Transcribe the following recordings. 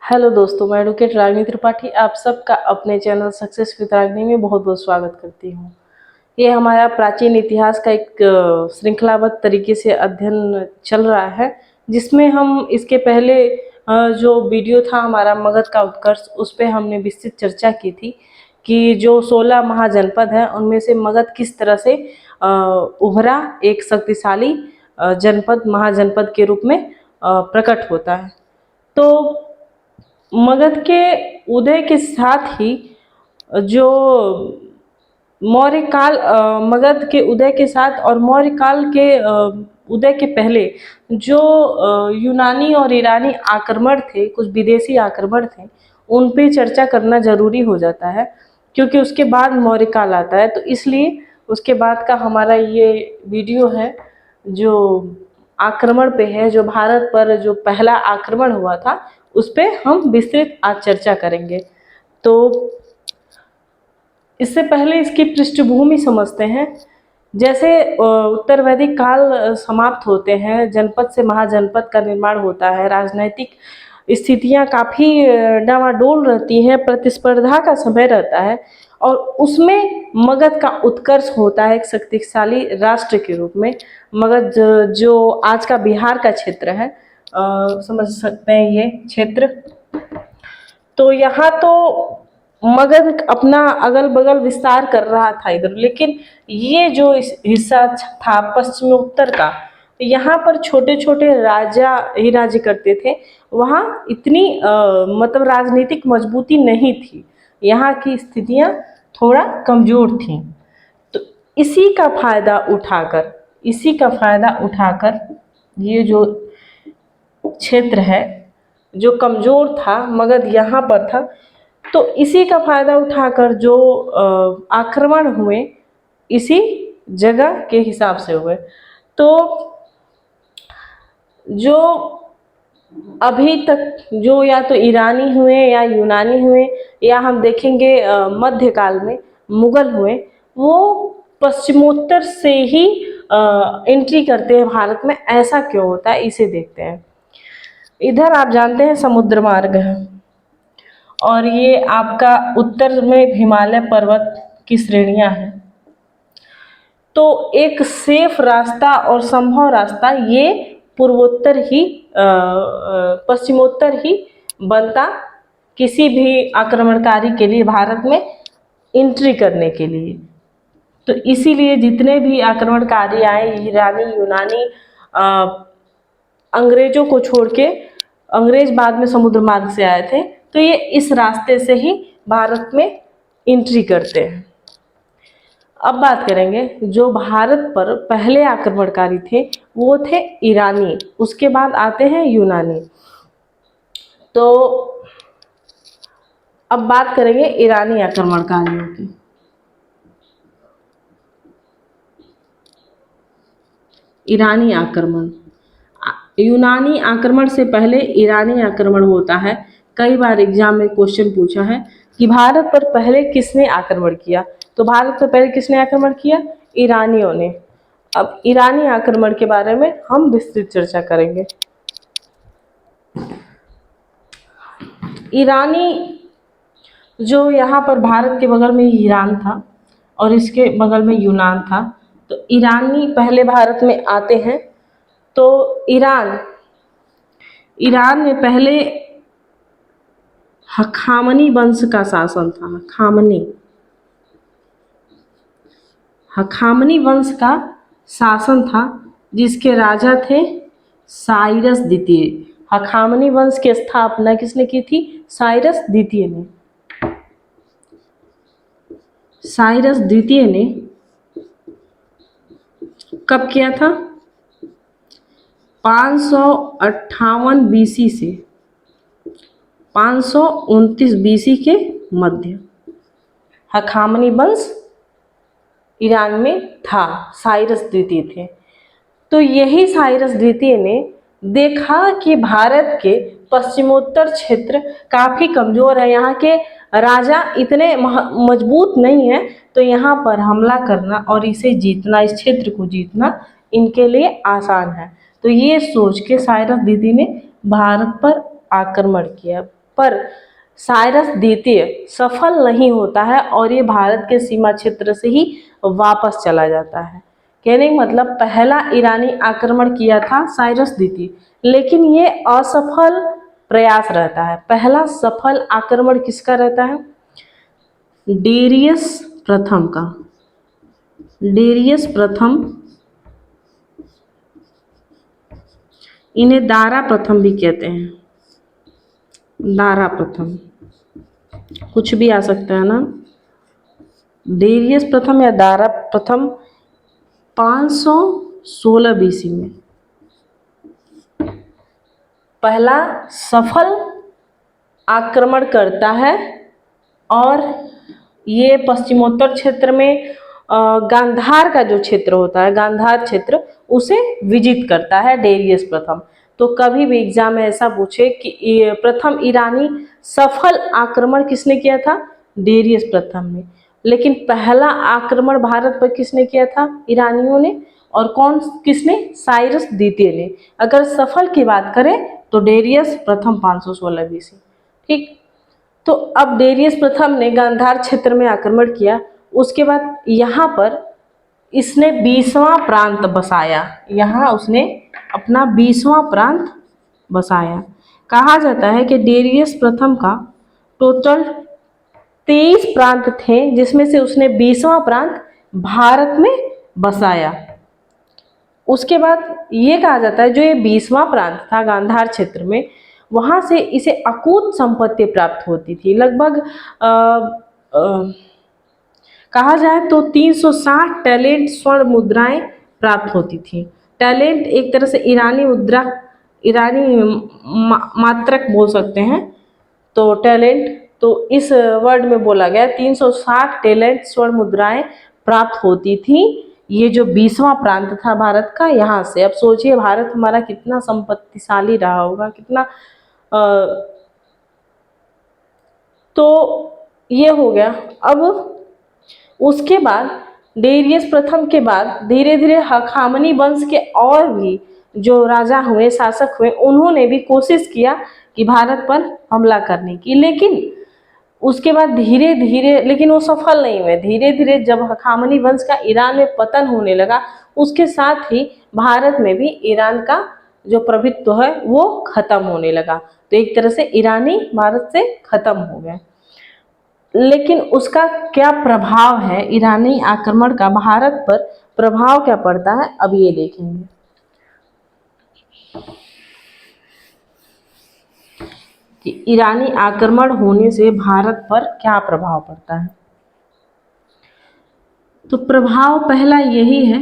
Hello दोस्तों, मैं advocate Ragini Tripathi आप सबका अपने चैनल सक्सेस विद रागिनी में बहुत बहुत स्वागत करती हूँ। ये हमारा प्राचीन इतिहास का एक श्रृंखलाबद्ध तरीके से अध्ययन चल रहा है, जिसमें हम इसके पहले जो वीडियो था हमारा मगध का उत्कर्ष, उस पर हमने विस्तृत चर्चा की थी कि जो 16 महाजनपद हैं उनमें से मगध किस तरह से उभरा, एक शक्तिशाली जनपद महाजनपद के रूप में प्रकट होता है। तो मगध के उदय के साथ ही जो मौर्य काल मगध के उदय के साथ और मौर्य काल के उदय के पहले जो यूनानी और ईरानी आक्रमण थे, कुछ विदेशी आक्रमण थे, उन पे चर्चा करना ज़रूरी हो जाता है, क्योंकि उसके बाद मौर्य काल आता है। तो इसलिए उसके बाद का हमारा ये वीडियो है जो आक्रमण पे है, जो भारत पर जो पहला आक्रमण हुआ था उस पर हम विस्तृत आज चर्चा करेंगे। तो इससे पहले इसकी पृष्ठभूमि समझते हैं। जैसे उत्तर वैदिक काल समाप्त होते हैं, जनपद से महाजनपद का निर्माण होता है, राजनैतिक स्थितियां काफ़ी डामाडोल रहती हैं, प्रतिस्पर्धा का समय रहता है और उसमें मगध का उत्कर्ष होता है एक शक्तिशाली राष्ट्र के रूप में। मगध जो आज का बिहार का क्षेत्र है, समझ सकते हैं ये क्षेत्र। तो यहाँ तो मगध अपना अगल बगल विस्तार कर रहा था इधर, लेकिन ये जो हिस्सा था पश्चिमोत्तर का, यहाँ पर छोटे छोटे राजा ही राज्य करते थे। वहाँ इतनी मतलब राजनीतिक मजबूती नहीं थी, यहाँ की स्थितियाँ थोड़ा कमज़ोर थीं। तो इसी का फ़ायदा उठाकर ये जो क्षेत्र है जो कमज़ोर था, मगध यहाँ पर था, तो इसी का फ़ायदा उठाकर जो आक्रमण हुए इसी जगह के हिसाब से हुए। तो जो अभी तक जो या तो ईरानी हुए या यूनानी हुए या हम देखेंगे मध्यकाल में मुग़ल हुए, वो पश्चिमोत्तर से ही एंट्री करते हैं भारत में। ऐसा क्यों होता है, इसे देखते हैं। इधर आप जानते हैं समुद्र मार्ग है और ये आपका उत्तर में हिमालय पर्वत की श्रेणियां हैं। तो एक सेफ रास्ता और संभव रास्ता ये पूर्वोत्तर ही पश्चिमोत्तर ही बनता किसी भी आक्रमणकारी के लिए भारत में एंट्री करने के लिए। तो इसीलिए जितने भी आक्रमणकारी आए, ईरानी यूनानी अंग्रेज़ों को छोड़ के, अंग्रेज़ बाद में समुद्र मार्ग से आए थे, तो ये इस रास्ते से ही भारत में एंट्री करते हैं। अब बात करेंगे जो भारत पर पहले आक्रमणकारी थे वो थे ईरानी, उसके बाद आते हैं यूनानी। तो अब बात करेंगे ईरानी आक्रमणकारियों की। ईरानी आक्रमण, यूनानी आक्रमण से पहले ईरानी आक्रमण होता है। कई बार एग्जाम में क्वेश्चन पूछा है कि भारत पर पहले किसने आक्रमण किया, तो भारत पर पहले किसने आक्रमण किया? ईरानियों ने। अब ईरानी आक्रमण के बारे में हम विस्तृत चर्चा करेंगे। ईरानी जो यहाँ पर भारत के बगल में ईरान था और इसके बगल में यूनान था, तो ईरानी पहले भारत में आते हैं। तो ईरान में पहले हखामनी वंश का शासन था। हखामनी वंश का शासन था, जिसके राजा थे साइरस द्वितीय। हखामनी वंश की स्थापना किसने की थी? साइरस द्वितीय ने। साइरस द्वितीय ने कब किया था? 558 बीसी से 529 बीसी के मध्य हखामनी वंश ईरान में था, साइरस द्वितीय थे। तो यही साइरस द्वितीय ने देखा कि भारत के पश्चिमोत्तर क्षेत्र काफ़ी कमज़ोर है, यहाँ के राजा इतने मजबूत नहीं हैं, तो यहाँ पर हमला करना और इसे जीतना, इस क्षेत्र को जीतना इनके लिए आसान है। तो ये सोच के साइरस द्वितीय ने भारत पर आक्रमण किया। पर साइरस द्वितीय सफल नहीं होता है और ये भारत के सीमा क्षेत्र से ही वापस चला जाता है। कहने का मतलब पहला ईरानी आक्रमण किया था साइरस द्वितीय, लेकिन ये असफल प्रयास रहता है। पहला सफल आक्रमण किसका रहता है? डेरियस प्रथम का। डेरियस प्रथम, इन्हें दारा प्रथम भी कहते हैं। दारा प्रथम, कुछ भी आ सकता है ना। डेरियस प्रथम या दारा प्रथम 516 BC में पहला सफल आक्रमण करता है और ये पश्चिमोत्तर क्षेत्र में गांधार का जो क्षेत्र होता है, गांधार क्षेत्र, उसे विजित करता है डेरियस प्रथम। तो कभी भी एग्जाम में ऐसा पूछे कि प्रथम ईरानी सफल आक्रमण किसने किया था? डेरियस प्रथम ने। लेकिन पहला आक्रमण भारत पर किसने किया था? ईरानियों ने। और कौन किसने? साइरस द्वितीय ने। अगर सफल की बात करें तो डेरियस प्रथम 516 BC। ठीक, तो अब डेरियस प्रथम ने गांधार क्षेत्र में आक्रमण किया। उसके बाद यहाँ पर इसने 20वां प्रांत बसाया। यहाँ उसने अपना 20वां प्रांत बसाया। कहा जाता है कि डेरियस प्रथम का टोटल 23 प्रांत थे, जिसमें से उसने 20वां प्रांत भारत में बसाया। उसके बाद ये कहा जाता है जो ये 20वां प्रांत था गांधार क्षेत्र में, वहाँ से इसे अकूत संपत्ति प्राप्त होती थी। लगभग कहा जाए तो 360 टैलेंट स्वर्ण मुद्राएं प्राप्त होती थी। टैलेंट एक तरह से ईरानी मुद्रा, ईरानी मात्रक बोल सकते हैं। तो टैलेंट, तो इस वर्ड में बोला गया 360 टैलेंट स्वर्ण मुद्राएं प्राप्त होती थी। ये जो 20वां प्रांत था भारत का, यहाँ से। अब सोचिए भारत हमारा कितना संपत्तिशाली रहा होगा, कितना तो ये हो गया। अब उसके बाद डेरियस प्रथम के बाद धीरे धीरे हखामनी वंश के और भी जो राजा हुए, शासक हुए, उन्होंने भी कोशिश किया कि भारत पर हमला करने की, लेकिन उसके बाद धीरे धीरे, लेकिन वो सफल नहीं हुए। धीरे धीरे जब हखामनी वंश का ईरान में पतन होने लगा, उसके साथ ही भारत में भी ईरान का जो प्रभुत्व है वो खत्म होने लगा। तो एक तरह से ईरानी भारत से खत्म हो गए। लेकिन उसका क्या प्रभाव है, ईरानी आक्रमण का भारत पर प्रभाव क्या पड़ता है, अब ये देखेंगे कि ईरानी आक्रमण होने से भारत पर क्या प्रभाव पड़ता है। तो प्रभाव पहला यही है,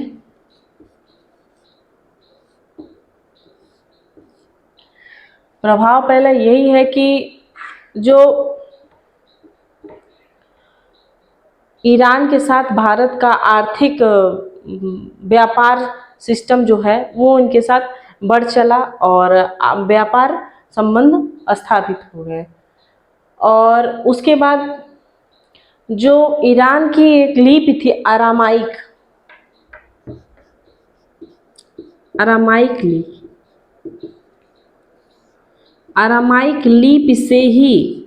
प्रभाव पहला यही है कि जो ईरान के साथ भारत का आर्थिक व्यापार सिस्टम जो है वो इनके साथ बढ़ चला और व्यापार संबंध स्थापित हो गए। और उसके बाद जो ईरान की एक लिपि थी अरामाइक, अरामाइक लिपि, अरामाइक लिपि से ही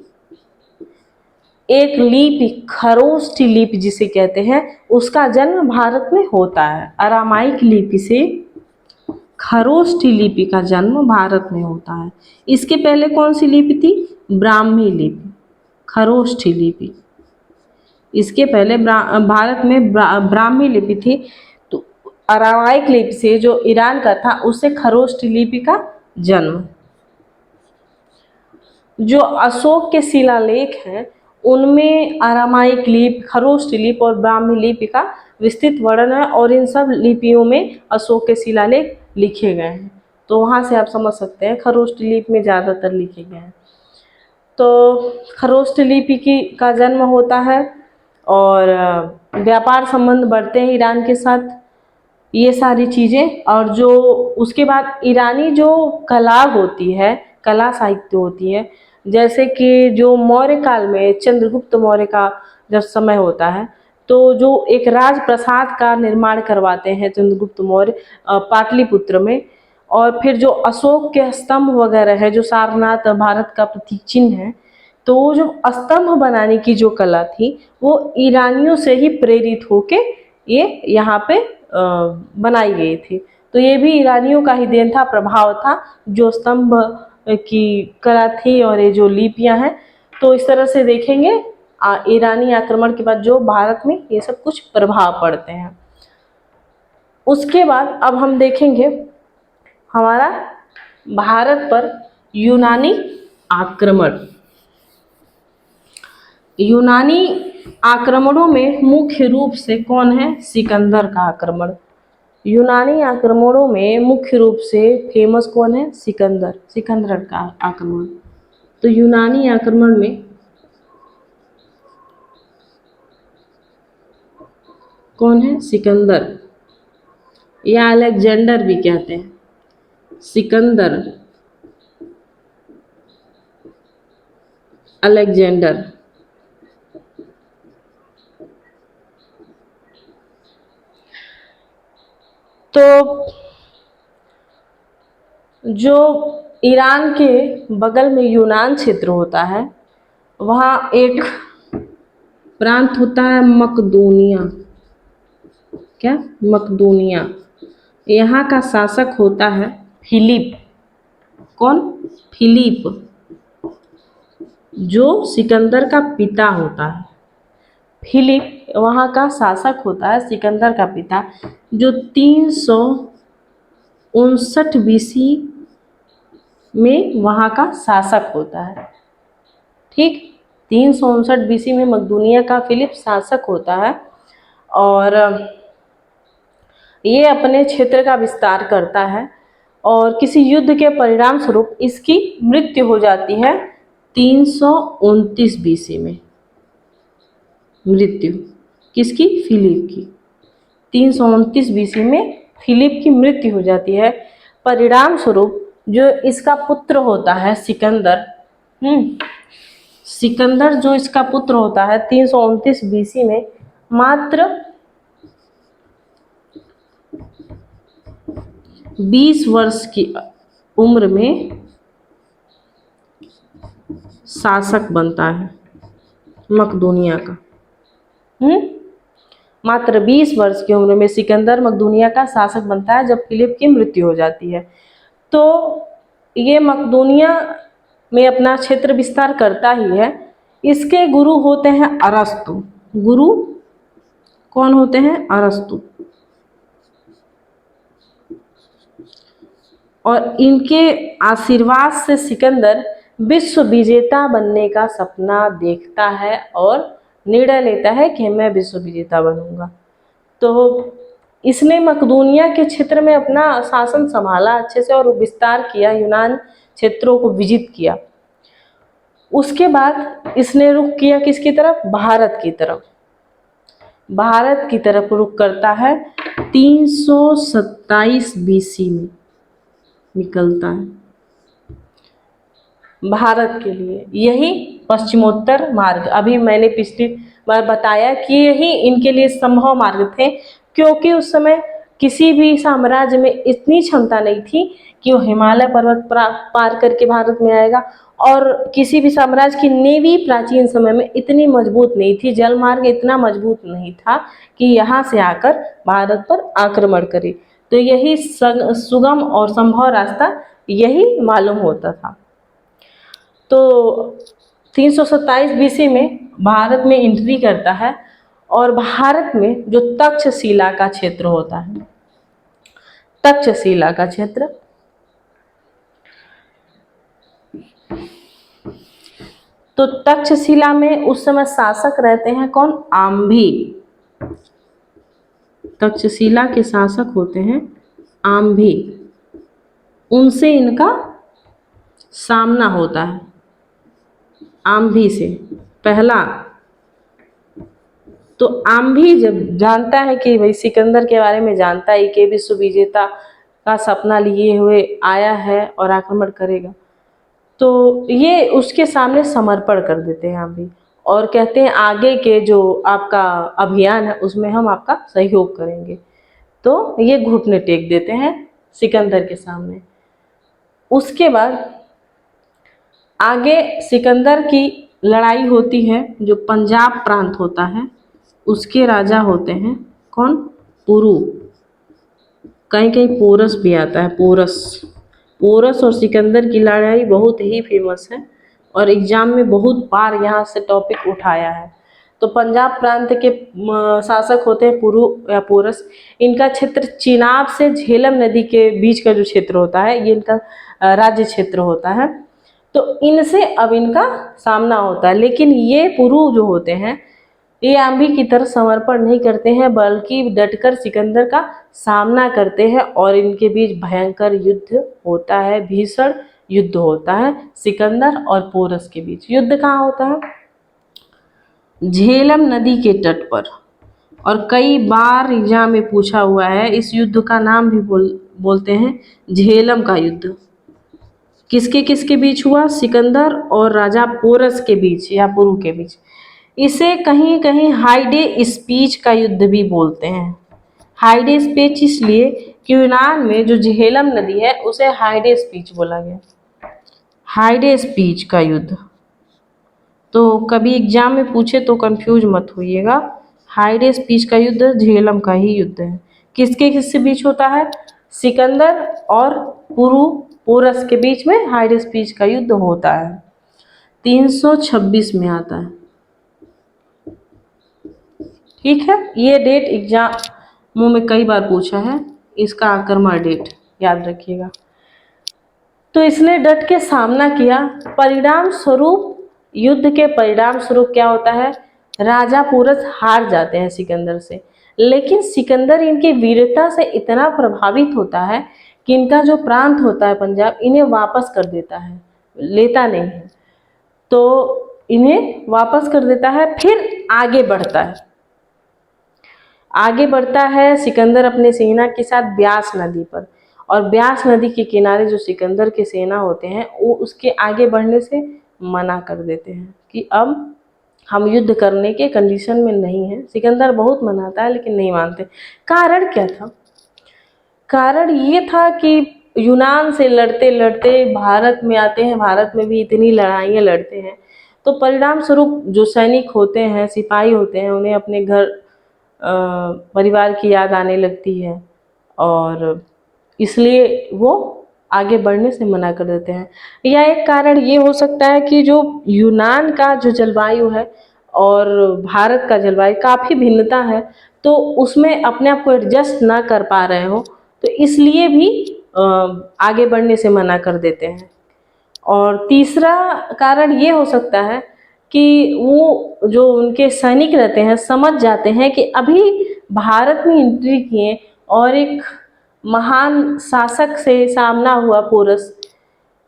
एक लिपि खरोष्ठी लिपि जिसे कहते हैं, उसका जन्म भारत में होता है। अरामाइक लिपि से खरोष्ठी लिपि का जन्म भारत में होता है। इसके पहले कौन सी लिपि थी? ब्राह्मी लिपि, खरोष्ठी लिपि। इसके पहले भारत में ब्राह्मी लिपि थी। तो अरामाइक लिपि से जो ईरान का था, उससे खरोष्ठी लिपि का जन्म। जो अशोक के शिलालेख हैं उनमें अरामाइक लिपि, खरोष्ठी लिपि और ब्राह्मी लिपि का विस्तृत वर्णन है, और इन सब लिपियों में अशोक के शिलालेख लिखे गए हैं। तो वहाँ से आप समझ सकते हैं खरोष्ठी लिपि में ज़्यादातर लिखे गए हैं। तो खरोष्ठी लिपि का जन्म होता है और व्यापार संबंध बढ़ते हैं ईरान के साथ, ये सारी चीज़ें। और जो उसके बाद ईरानी जो कला होती है, कला साहित्य होती है, जैसे कि जो मौर्य काल में चंद्रगुप्त मौर्य का जब समय होता है, तो जो एक राजप्रसाद का निर्माण करवाते हैं चंद्रगुप्त मौर्य पाटलिपुत्र में, और फिर जो अशोक के स्तंभ वगैरह है, जो सारनाथ भारत का प्रतीक चिन्ह है, तो वो जो स्तंभ बनाने की जो कला थी वो ईरानियों से ही प्रेरित होके ये यहाँ पे बनाई गई थी। तो ये भी ईरानियों का ही देन था, प्रभाव था, जो स्तंभ की कला थी और ये जो लिपियां हैं। तो इस तरह से देखेंगे ईरानी आक्रमण के बाद जो भारत में ये सब कुछ प्रभाव पड़ते हैं। उसके बाद अब हम देखेंगे हमारा भारत पर यूनानी आक्रमण। यूनानी आक्रमणों में मुख्य रूप से कौन है? सिकंदर का आक्रमण। यूनानी आक्रमणों में मुख्य रूप से फेमस कौन है? सिकंदर का आक्रमण। तो यूनानी आक्रमण में कौन है? सिकंदर, या अलेक्जेंडर भी कहते हैं। सिकंदर, अलेक्जेंडर। तो जो ईरान के बगल में यूनान क्षेत्र होता है, वहाँ एक प्रांत होता है मकदूनिया। क्या? मकदूनिया। यहाँ का शासक होता है फिलिप। कौन? फिलिप, जो सिकंदर का पिता होता है। फिलिप वहाँ का शासक होता है, सिकंदर का पिता, जो 359 BC में वहाँ का शासक होता है। ठीक, 359 BC में मकदूनिया का फिलिप शासक होता है और ये अपने क्षेत्र का विस्तार करता है और किसी युद्ध के परिणाम स्वरूप इसकी मृत्यु हो जाती है 329 BC में। मृत्यु किसकी? फिलिप की। 329 BC में फिलिप की मृत्यु हो जाती है। परिणाम स्वरूप जो इसका पुत्र होता है सिकंदर, सिकंदर जो इसका पुत्र होता है 329 BC में मात्र 20 वर्ष की उम्र में शासक बनता है मकदूनिया का। मात्र 20 वर्ष की उम्र में सिकंदर मकदूनिया का शासक बनता है जब फिलिप की मृत्यु हो जाती है। तो ये मकदूनिया में अपना क्षेत्र विस्तार करता ही है। इसके गुरु होते हैं अरस्तु। गुरु कौन होते हैं? अरस्तु। और इनके आशीर्वाद से सिकंदर विश्व विजेता बनने का सपना देखता है और निर्णय लेता है कि मैं विश्व विजेता बनूंगा। तो इसने मकदूनिया के क्षेत्र में अपना शासन संभाला अच्छे से और विस्तार किया, यूनान क्षेत्रों को विजित किया। उसके बाद इसने रुख किया किसकी तरफ? भारत की तरफ। भारत की तरफ रुख करता है 327 BC में निकलता है भारत के लिए। यही पश्चिमोत्तर मार्ग, अभी मैंने पिछली बार बताया कि यही इनके लिए संभव मार्ग थे, क्योंकि उस समय किसी भी साम्राज्य में इतनी क्षमता नहीं थी कि वो हिमालय पर्वत पार करके भारत में आएगा, और किसी भी साम्राज्य की नेवी प्राचीन समय में इतनी मजबूत नहीं थी, जल मार्ग इतना मजबूत नहीं था कि यहाँ से आकर भारत पर आक्रमण करे। तो यही सुगम और संभव रास्ता यही मालूम होता था। तो 327 BC में भारत में एंट्री करता है और भारत में जो तक्षशिला का क्षेत्र होता है, तक्षशिला का क्षेत्र, तो तक्षशिला में उस समय शासक रहते हैं कौन? आम्भी। तक्षशिला के शासक होते हैं आम्भी। उनसे इनका सामना होता है, आम्भी से पहला। तो आम्भी जब जानता है कि भाई सिकंदर के बारे में जानता है कि विश्व विजेता का सपना लिए हुए आया है और आक्रमण करेगा, तो ये उसके सामने समर्पण कर देते हैं आम्भी और कहते हैं आगे के जो आपका अभियान है उसमें हम आपका सहयोग करेंगे। तो ये घुटने टेक देते हैं सिकंदर के सामने। उसके बाद आगे सिकंदर की लड़ाई होती है, जो पंजाब प्रांत होता है उसके राजा होते हैं कौन? पुरु। कहीं कहीं पोरस भी आता है, पोरस। पोरस और सिकंदर की लड़ाई बहुत ही फेमस है और एग्जाम में बहुत बार यहाँ से टॉपिक उठाया है। तो पंजाब प्रांत के शासक होते हैं पुरु या पोरस। इनका क्षेत्र चिनाब से झेलम नदी के बीच का जो क्षेत्र होता है, ये इनका राज्य क्षेत्र होता है। तो इनसे अब इनका सामना होता है, लेकिन ये पुरु जो होते हैं ये आंधी की तरह समर्पण नहीं करते हैं, बल्कि डटकर सिकंदर का सामना करते हैं और इनके बीच भयंकर युद्ध होता है, भीषण युद्ध होता है सिकंदर और पोरस के बीच। युद्ध कहाँ होता है? झेलम नदी के तट पर। और कई बार एग्जाम में पूछा हुआ है, इस युद्ध का नाम भी बोलते हैं झेलम का युद्ध। किसके किसके बीच हुआ? सिकंदर और राजा पोरस के बीच या पुरु के बीच। इसे कहीं कहीं हाइडे स्पीच का युद्ध भी बोलते हैं। हाइडे स्पीच इसलिए कि यूनान में जो झेलम नदी है उसे हाइडे स्पीच बोला गया। हाइडे स्पीच का युद्ध। तो कभी एग्जाम में पूछे तो कंफ्यूज मत होइएगा, हाइडे स्पीच का युद्ध झेलम का ही युद्ध है। किसके किसके बीच होता है? सिकंदर और पुरु पोरस के बीच में हाइडे स्पीच का युद्ध होता है। 326 में आता है। ठीक है, ये डेट एग्जाम मुँह में कई बार पूछा है, इसका आक्रमण डेट याद रखिएगा। तो इसने डट के सामना किया। परिणाम स्वरूप, युद्ध के परिणाम स्वरूप क्या होता है? राजा पोरस हार जाते हैं सिकंदर से, लेकिन सिकंदर इनकी वीरता से इतना प्रभावित होता है कि इनका जो प्रांत होता है पंजाब, इन्हें वापस कर देता है, लेता नहीं है। तो इन्हें वापस कर देता है, फिर आगे बढ़ता है। आगे बढ़ता है सिकंदर अपने सेना के साथ ब्यास नदी पर, और ब्यास नदी के किनारे जो सिकंदर के सेना होते हैं वो उसके आगे बढ़ने से मना कर देते हैं कि अब हम युद्ध करने के कंडीशन में नहीं हैं। सिकंदर बहुत मनाता है लेकिन नहीं मानते। कारण क्या था? कारण ये था कि यूनान से लड़ते लड़ते भारत में आते हैं, भारत में भी इतनी लड़ाइयाँ लड़ते हैं, तो परिणाम स्वरूप जो सैनिक होते हैं, सिपाही होते हैं, उन्हें अपने घर परिवार की याद आने लगती है और इसलिए वो आगे बढ़ने से मना कर देते हैं। या एक कारण ये हो सकता है कि जो यूनान का जो जलवायु है और भारत का जलवायु काफ़ी भिन्नता है, तो उसमें अपने आप को एडजस्ट ना कर पा रहे हो, तो इसलिए भी आगे बढ़ने से मना कर देते हैं। और तीसरा कारण ये हो सकता है कि वो जो उनके सैनिक रहते हैं समझ जाते हैं कि अभी भारत में एंट्री किए और एक महान शासक से सामना हुआ पोरस,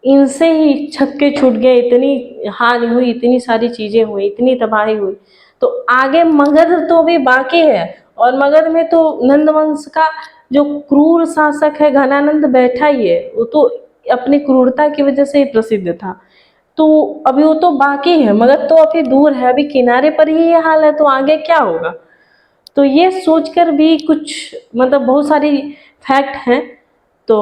इनसे ही छक्के छूट गए, इतनी हानि हुई, इतनी सारी चीज़ें हुई, इतनी तबाही हुई, तो आगे मगध तो भी बाकी है। और मगध में तो नंदवंश का जो क्रूर शासक है घनानंद बैठा ही है, वो तो अपनी क्रूरता की वजह से ही प्रसिद्ध था। तो अभी वो तो बाकी है, मगध तो अभी दूर है, अभी किनारे पर ही ये हाल है, तो आगे क्या होगा? तो ये सोचकर भी कुछ मतलब बहुत सारी फैक्ट हैं। तो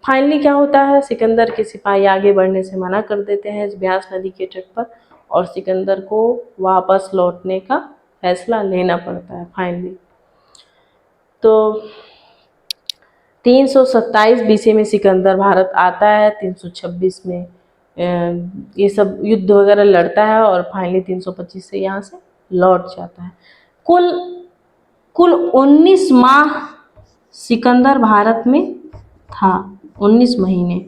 फाइनली क्या होता है, सिकंदर के सिपाही आगे बढ़ने से मना कर देते हैं इस ब्यास नदी के तट पर, और सिकंदर को वापस लौटने का फैसला लेना पड़ता है फाइनली। तो 327 बीसी में सिकंदर भारत आता है, 326 में ये सब युद्ध वगैरह लड़ता है और फाइनली 325 से यहाँ से लौट जाता है। कुल 19 माह सिकंदर भारत में था, 19 महीने।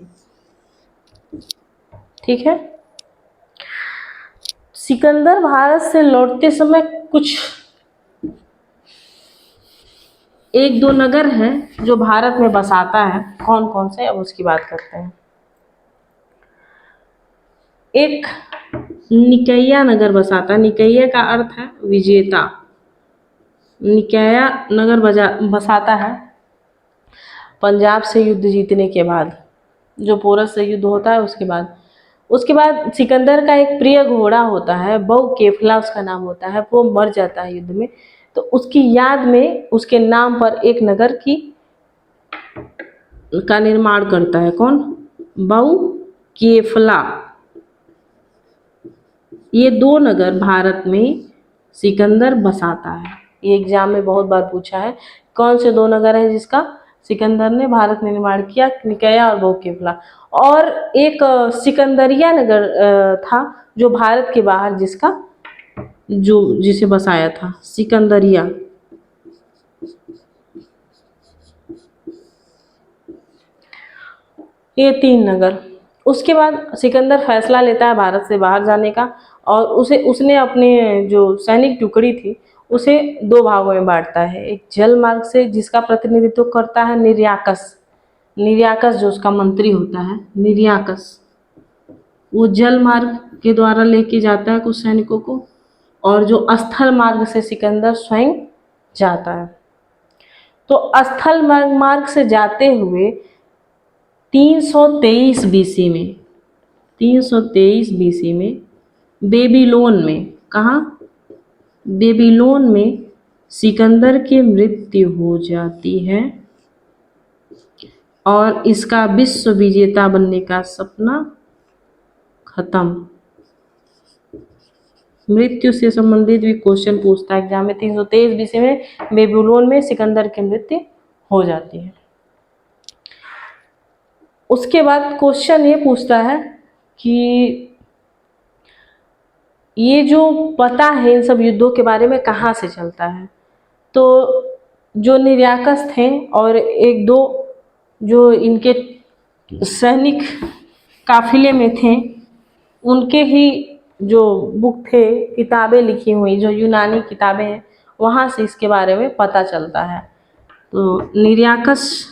ठीक है, सिकंदर भारत से लौटते समय कुछ एक दो नगर हैं जो भारत में बसाता है। कौन कौन से, अब उसकी बात करते हैं। एक निकैया नगर बसाता है। निकैया का अर्थ है विजेता। निकैया नगर बसाता है पंजाब से युद्ध जीतने के बाद, जो पोरस से युद्ध होता है उसके बाद सिकंदर का एक प्रिय घोड़ा होता है, बहु केफला उसका नाम होता है, वो मर जाता है युद्ध में। तो उसकी याद में उसके नाम पर एक नगर की का निर्माण करता है। कौन? बाउ केफला। ये 2 नगर भारत में सिकंदर बसाता है। ये एग्जाम में बहुत बार पूछा है। कौन से 2 नगर है जिसका सिकंदर ने भारत में निर्माण किया? निकाया और बहुकेफला। और एक सिकंदरिया नगर था जो भारत के बाहर जिसे बसाया था, सिकंदरिया। ये 3 नगर। उसके बाद सिकंदर फैसला लेता है भारत से बाहर जाने का, और उसने अपने जो सैनिक टुकड़ी थी उसे 2 भागों में बांटता है। एक जल मार्ग से, जिसका प्रतिनिधित्व करता है निर्याकस। निर्याकस जो उसका मंत्री होता है, निर्याकस, वो जल मार्ग के द्वारा लेके जाता है कुछ सैनिकों को, और जो स्थल मार्ग से सिकंदर स्वयं जाता है। तो स्थल मार्ग से जाते हुए 323 बीसी में, 323 बीसी में बेबीलोन में, कहाँ? बेबीलोन में सिकंदर की मृत्यु हो जाती है और इसका विश्व विजेता बनने का सपना खत्म। मृत्यु से संबंधित भी क्वेश्चन पूछता है एग्जाम में। 323 बीसी में बेबीलोन में सिकंदर की मृत्यु हो जाती है। उसके बाद क्वेश्चन ये पूछता है कि ये जो पता है इन सब युद्धों के बारे में कहाँ से चलता है? तो जो निर्याकस थे और 1-2 जो इनके सैनिक काफिले में थे, उनके ही जो बुक थे, किताबें लिखी हुई, जो यूनानी किताबें हैं, वहाँ से इसके बारे में पता चलता है। तो निर्याकस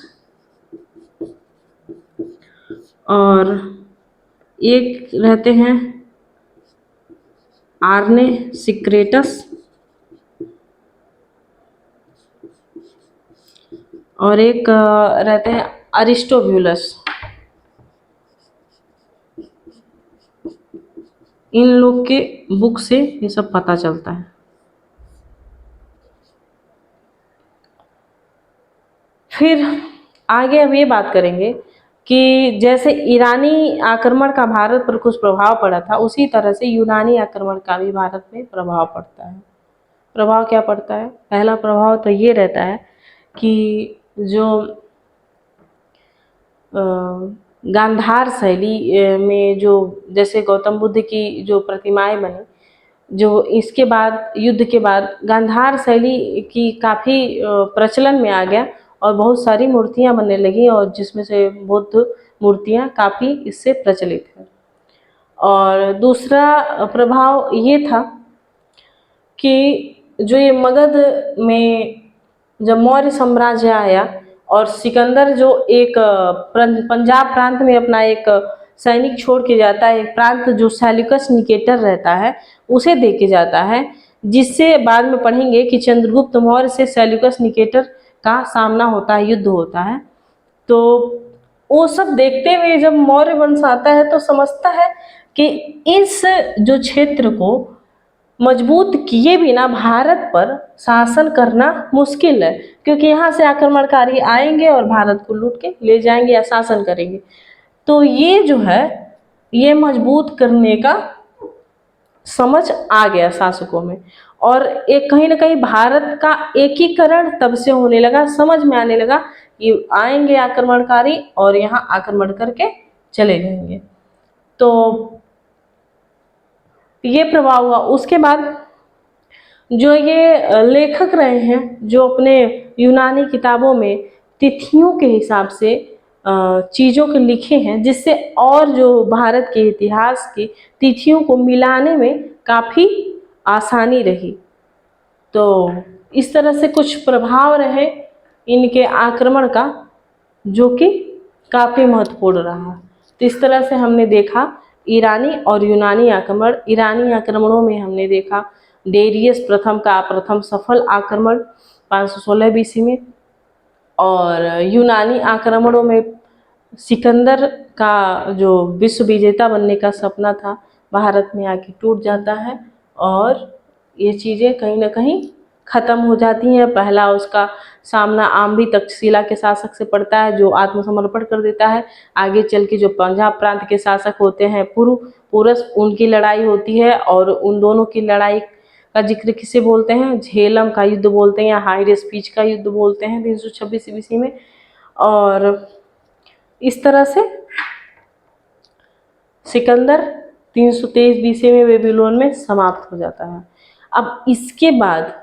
और एक रहते हैं आर्ने सिक्रेटस, और एक रहते हैं अरिस्टोब्यूलस। इन लोग के बुक से ये सब पता चलता है। फिर आगे हम ये बात करेंगे कि जैसे ईरानी आक्रमण का भारत पर कुछ प्रभाव पड़ा था, उसी तरह से यूनानी आक्रमण का भी भारत में प्रभाव पड़ता है। प्रभाव क्या पड़ता है? पहला प्रभाव तो ये रहता है कि जो गांधार शैली में जो जैसे गौतम बुद्ध की जो प्रतिमाएं बनी, जो इसके बाद युद्ध के बाद गांधार शैली की काफ़ी प्रचलन में आ गया और बहुत सारी मूर्तियां बनने लगी, और जिसमें से बुद्ध मूर्तियां काफ़ी इससे प्रचलित हैं। और दूसरा प्रभाव ये था कि जो ये मगध में जब मौर्य साम्राज्य आया और सिकंदर जो एक पंजाब प्रांत में अपना एक सैनिक छोड़ के जाता है, एक प्रांत जो सैल्यूकस निकेटर रहता है उसे दे के जाता है, जिससे बाद में पढ़ेंगे कि चंद्रगुप्त मौर्य से सैल्यूकस निकेटर का सामना होता है, युद्ध होता है। तो वो सब देखते हुए जब मौर्य वंश आता है तो समझता है कि इस जो क्षेत्र को मजबूत किए बिना भारत पर शासन करना मुश्किल है, क्योंकि यहाँ से आक्रमणकारी आएंगे और भारत को लूट के ले जाएंगे या शासन करेंगे। तो ये जो है ये मजबूत करने का समझ आ गया शासकों में, और एक कहीं ना कहीं भारत का एकीकरण तब से होने लगा। समझ में आने लगा कि आएंगे आक्रमणकारी और यहाँ आक्रमण करके चले जाएंगे। तो ये प्रभाव हुआ। उसके बाद जो ये लेखक रहे हैं जो अपने यूनानी किताबों में तिथियों के हिसाब से चीज़ों को लिखे हैं, जिससे और जो भारत के इतिहास की तिथियों को मिलाने में काफ़ी आसानी रही। तो इस तरह से कुछ प्रभाव रहे इनके आक्रमण का, जो कि काफ़ी महत्वपूर्ण रहा। तो इस तरह से हमने देखा ईरानी और यूनानी आक्रमण। ईरानी आक्रमणों में हमने देखा डेरियस प्रथम का प्रथम सफल आक्रमण 516 बीसी में, और यूनानी आक्रमणों में सिकंदर का जो विश्व विजेता बनने का सपना था भारत में आके टूट जाता है, और ये चीज़ें कहीं ना कहीं ख़त्म हो जाती हैं। पहला उसका सामना आम्भी तक्षशिला के शासक से पड़ता है, जो आत्मसमर्पण कर देता है। आगे चल के जो पंजाब प्रांत के शासक होते हैं पुरस, उनकी लड़ाई होती है, और उन दोनों की लड़ाई का जिक्र किसे बोलते हैं? झेलम का युद्ध बोलते हैं, या हाइड स्पीच का युद्ध बोलते हैं 326 ईस्वी में। और इस तरह से सिकंदर 323 बीसी में बेबीलोन में समाप्त हो जाता है। अब इसके बाद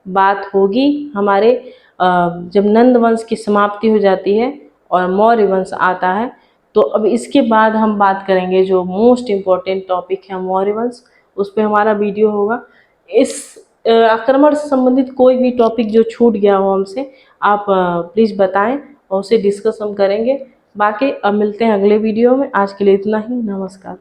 बात होगी हमारे जब नंद वंश की समाप्ति हो जाती है और मौर्य वंश आता है, तो अब इसके बाद हम बात करेंगे जो मोस्ट इम्पॉर्टेंट टॉपिक है मौर्य वंश, उस पर हमारा वीडियो होगा। इस आक्रमण से संबंधित कोई भी टॉपिक जो छूट गया हो हमसे, आप प्लीज़ बताएं और उसे डिस्कस हम करेंगे। बाकी अब मिलते हैं अगले वीडियो में। आज के लिए इतना ही। नमस्कार।